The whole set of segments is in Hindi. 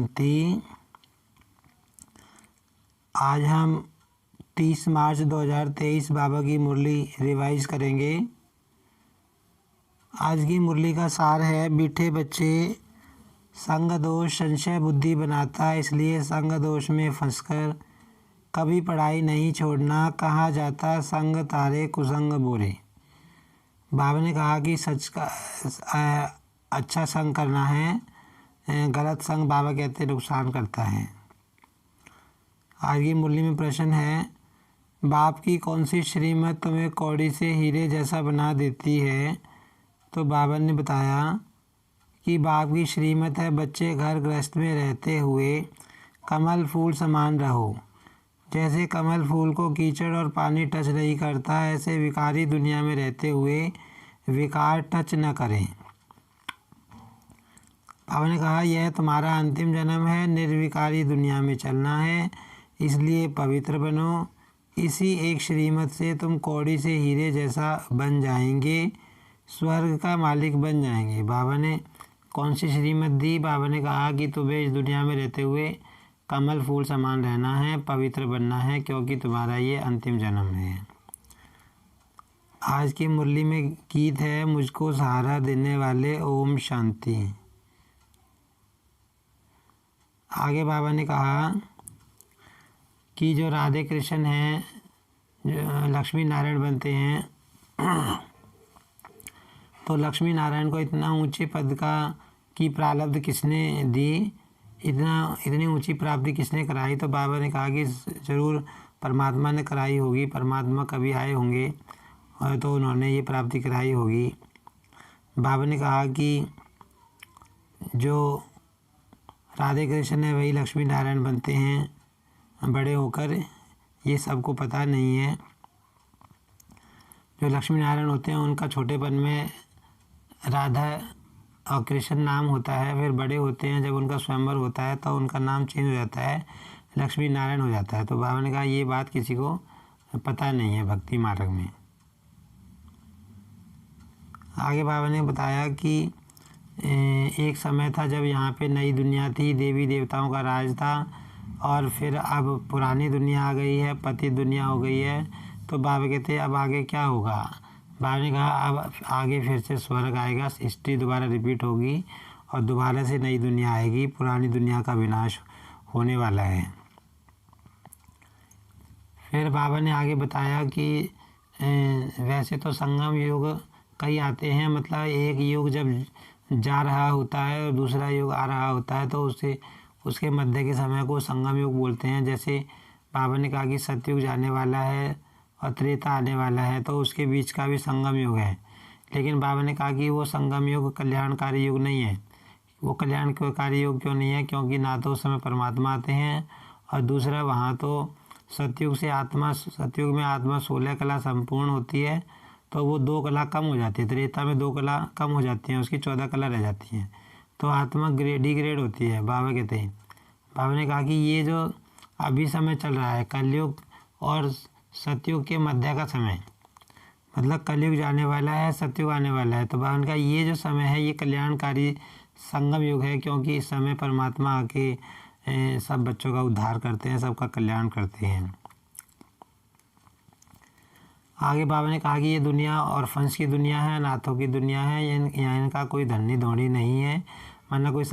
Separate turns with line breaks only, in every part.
शांति। आज हम 30 मार्च 2023 बाबा की मुरली रिवाइज करेंगे। आज की मुरली का सार है, मीठे बच्चे संग दोष संशय बुद्धि बनाता है, इसलिए संग दोष में फंसकर कभी पढ़ाई नहीं छोड़ना। कहा जाता संग तारे कुसंग बोरे। बाबा ने कहा कि सच का अच्छा संग करना है, गलत संग बाबा कहते नुकसान करता है। आज की मुरली में प्रश्न है, बाप की कौन सी श्रीमत तुम्हें कौड़ी से हीरे जैसा बना देती है? तो बाबा ने बताया कि बाप की श्रीमत है, बच्चे घर गृहस्थ में रहते हुए कमल फूल समान रहो। जैसे कमल फूल को कीचड़ और पानी टच नहीं करता, ऐसे विकारी दुनिया में रहते हुए विकार टच न करें। बाबा ने कहा, यह तुम्हारा अंतिम जन्म है, निर्विकारी दुनिया में चलना है, इसलिए पवित्र बनो। इसी एक श्रीमत से तुम कौड़ी से हीरे जैसा बन जाएंगे, स्वर्ग का मालिक बन जाएंगे। बाबा ने कौन सी श्रीमत दी? बाबा ने कहा कि तुम्हें इस दुनिया में रहते हुए कमल फूल समान रहना है, पवित्र बनना है, क्योंकि तुम्हारा ये अंतिम जन्म है। आज की मुरली में गीत है, मुझको सहारा देने वाले ओम शांति। आगे बाबा ने कहा कि जो राधे कृष्ण हैं, जो लक्ष्मी नारायण बनते हैं, तो लक्ष्मी नारायण को इतना ऊंचे पद की प्रारब्ध किसने दी, इतनी ऊंची प्राप्ति किसने कराई? तो बाबा ने कहा कि ज़रूर परमात्मा ने कराई होगी। परमात्मा कभी आए होंगे और तो उन्होंने ये प्राप्ति कराई होगी। बाबा ने कहा कि जो राधे कृष्ण है वही लक्ष्मी नारायण बनते हैं बड़े होकर, ये सबको पता नहीं है। जो लक्ष्मी नारायण होते हैं उनका छोटेपन में राधा और कृष्ण नाम होता है, फिर बड़े होते हैं जब उनका स्वयंवर होता है तो उनका नाम चेंज हो जाता है, लक्ष्मी नारायण हो जाता है। तो बाबा ने कहा ये बात किसी को पता नहीं है भक्ति मार्ग में। आगे बाबा ने बताया कि एक समय था जब यहाँ पे नई दुनिया थी, देवी देवताओं का राज था, और फिर अब पुरानी दुनिया आ गई है, पतित दुनिया हो गई है। तो बाबा कहते अब आगे क्या होगा? बाबा ने कहा अब आगे फिर से स्वर्ग आएगा, हिस्ट्री दोबारा रिपीट होगी और दोबारा से नई दुनिया आएगी, पुरानी दुनिया का विनाश होने वाला है। फिर बाबा ने आगे बताया कि वैसे तो संगम युग कई आते हैं, मतलब एक युग जब जा रहा होता है और दूसरा युग आ रहा होता है तो उसके मध्य के समय को संगम युग बोलते हैं। जैसे बाबा ने कहा कि सतयुग जाने वाला है और त्रेता आने वाला है, तो उसके बीच का भी संगम युग है। लेकिन बाबा ने कहा कि वो संगम युग कल्याणकारी युग नहीं है। वो कल्याणकारी युग क्यों नहीं है? क्योंकि ना तो उस समय परमात्मा आते हैं और दूसरा वहाँ तो सतयुग में आत्मा 16 कला संपूर्ण होती है, तो वो 2 कला कम हो जाती है। त्रेता में 2 कला कम हो जाती हैं, उसकी 14 कला रह जाती हैं, तो आत्मा डिग्रेड होती है। बाबा कहते हैं, बाबा ने कहा कि ये जो अभी समय चल रहा है कलयुग और सतयुग के मध्य का समय, मतलब कलयुग जाने वाला है, सतयुग आने वाला है। तो बाबा ने कहा ये जो समय है ये कल्याणकारी संगम युग है, क्योंकि इस समय परमात्मा आके सब बच्चों का उद्धार करते हैं, सबका कल्याण करते हैं। आगे बाबा ने कहा कि ये दुनिया ऑर्फन्स की दुनिया है, अनाथों की दुनिया है, यहाँ इनका कोई धनी धोनी नहीं है, वरना कोई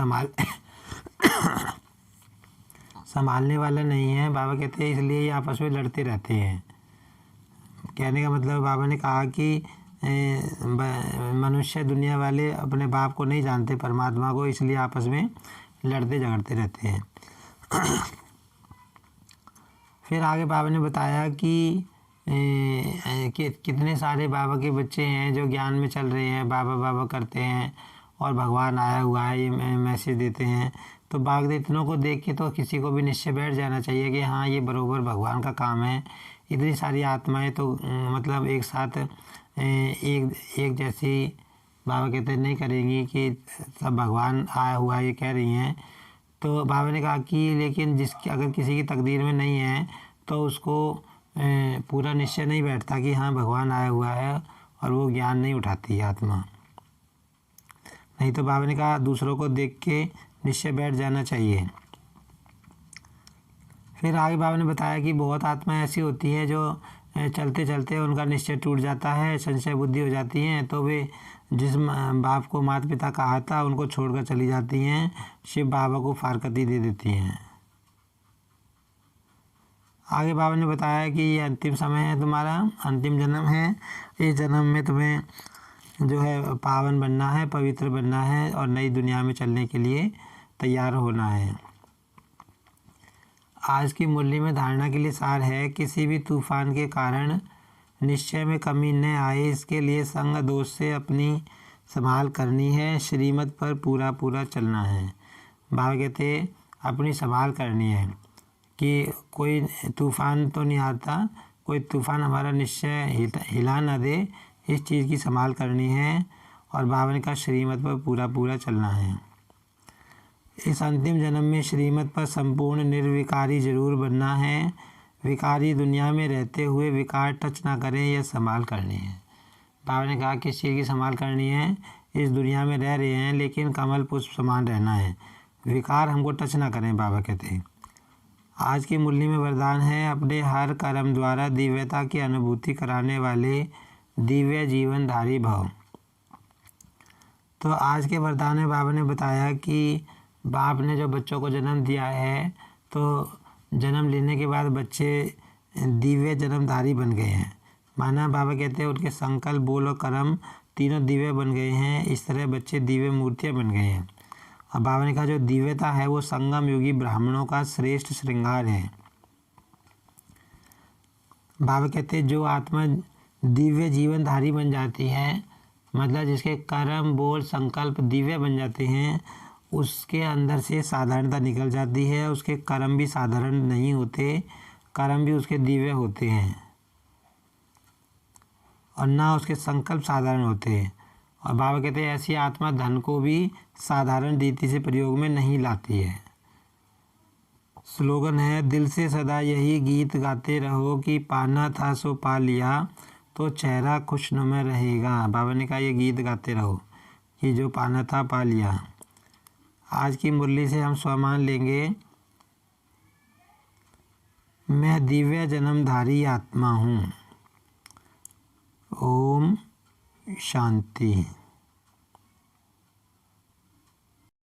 संभालने वाला नहीं है। बाबा कहते हैं इसलिए ये आपस में लड़ते रहते हैं। कहने का मतलब बाबा ने कहा कि मनुष्य दुनिया वाले अपने बाप को नहीं जानते, परमात्मा को, इसलिए आपस में लड़ते झगड़ते रहते हैं। फिर आगे बाबा ने बताया कि कितने सारे बाबा के बच्चे हैं जो ज्ञान में चल रहे हैं, बाबा बाबा करते हैं और भगवान आया हुआ है ये मैसेज देते हैं। तो बाबा इतनों को देख के तो किसी को भी निश्चय बैठ जाना चाहिए कि हाँ ये बरोबर भगवान का काम है। इतनी सारी आत्माएं तो मतलब एक साथ एक जैसी बाबा कहते नहीं करेंगी कि सब भगवान आया हुआ है ये कह रही हैं। तो बाबा ने कहा कि लेकिन अगर किसी की तकदीर में नहीं है तो उसको पूरा निश्चय नहीं बैठता कि हाँ भगवान आया हुआ है, और वो ज्ञान नहीं उठाती है आत्मा। नहीं तो बाबा ने कहा दूसरों को देख के निश्चय बैठ जाना चाहिए। फिर आगे बाबा ने बताया कि बहुत आत्माएं ऐसी होती हैं जो चलते चलते उनका निश्चय टूट जाता है, संशय बुद्धि हो जाती हैं, तो वे जिस बाप को माता पिता कहा था उनको छोड़कर चली जाती हैं, शिव बाबा को फारकती दे देती हैं। आगे बाबा ने बताया कि ये अंतिम समय है, तुम्हारा अंतिम जन्म है। इस जन्म में तुम्हें जो है पावन बनना है, पवित्र बनना है और नई दुनिया में चलने के लिए तैयार होना है। आज की मुरली में धारणा के लिए सार है, किसी भी तूफान के कारण निश्चय में कमी न आए, इसके लिए संग दोष से अपनी संभाल करनी है, श्रीमत पर पूरा पूरा चलना है। बाबा कहते अपनी संभाल करनी है कि कोई तूफ़ान तो नहीं आता, कोई तूफ़ान हमारा निश्चय हिला ना दे, इस चीज़ की संभाल करनी है और बाबा ने कहा श्रीमत पर पूरा पूरा चलना है। इस अंतिम जन्म में श्रीमत पर संपूर्ण निर्विकारी जरूर बनना है। विकारी दुनिया में रहते हुए विकार टच ना करें, यह संभाल करनी है। बाबा ने कहा किस चीज़ की संभाल करनी है, इस दुनिया में रह रहे हैं लेकिन कमल पुष्प समान रहना है, विकार हमको टच ना करें। बाबा कहते हैं आज की मुरली में वरदान है, अपने हर कर्म द्वारा दिव्यता की अनुभूति कराने वाले दिव्य जीवनधारी भव। तो आज के वरदान में बाबा ने बताया कि बाप ने जो बच्चों को जन्म दिया है, तो जन्म लेने के बाद बच्चे दिव्य जन्मधारी बन गए हैं। माना बाबा कहते हैं उनके संकल्प, बोल और कर्म तीनों दिव्य बन गए हैं, इस तरह बच्चे दिव्य मूर्तियाँ बन गए हैं। और बाबा ने कहा जो दिव्यता है वो संगम योगी ब्राह्मणों का श्रेष्ठ श्रृंगार है। बाबा कहते हैं जो आत्मा दिव्य जीवनधारी बन जाती है, मतलब जिसके कर्म, बोल, संकल्प दिव्य बन जाते हैं, उसके अंदर से साधारणता निकल जाती है। उसके कर्म भी साधारण नहीं होते, कर्म भी उसके दिव्य होते हैं और ना उसके संकल्प साधारण होते हैं। और बाबा कहते हैं ऐसी आत्मा धन को भी साधारण रीति से प्रयोग में नहीं लाती है। स्लोगन है, दिल से सदा यही गीत गाते रहो कि पाना था सो पा लिया तो चेहरा खुशनुमा रहेगा। बाबा ने कहा ये गीत गाते रहो कि जो पाना था पा लिया। आज की मुरली से हम स्वमान लेंगे, मैं दिव्य जन्मधारी आत्मा हूँ। ओम शांति।